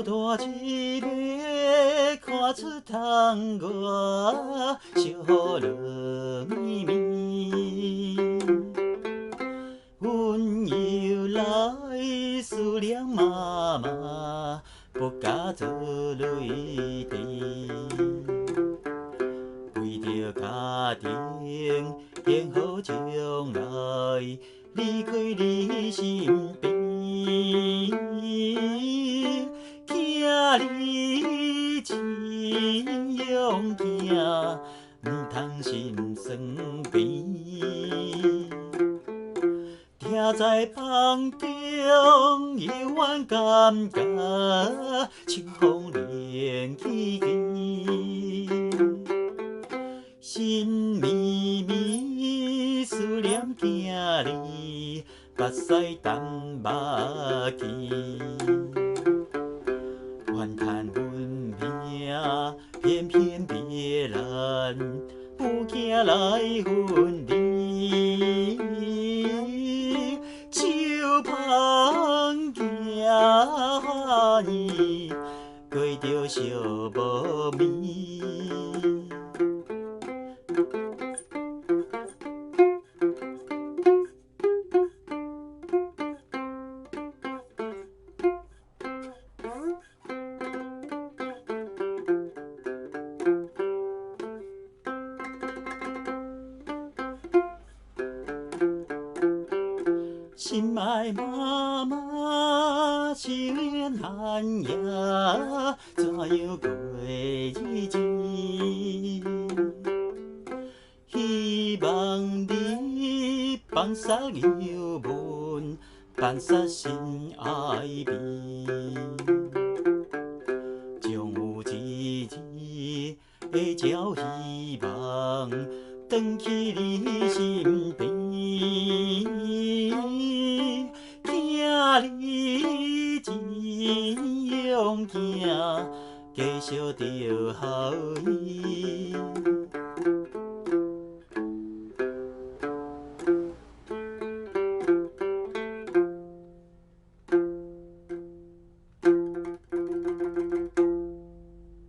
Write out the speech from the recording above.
孤单一个看出窗外小落绵绵，阮又来思念妈妈，不敢做泪滴。为着家庭幸福将来，离开你身边。囝儿真勇行，唔通心酸悲。听在房中幽怨感觉，秋风连起枝。心绵绵思念囝儿，目屎淡目记。怨叹阮命偏偏别人，不惊来分离。手捧囝儿，过着寂无眠。心爱妈妈，秋年寒夜，怎样过日子？希望你放下忧闷，放下心爱悲，将有一日会朝希望，回去你身边。囝儿真勇行，继续着孝义。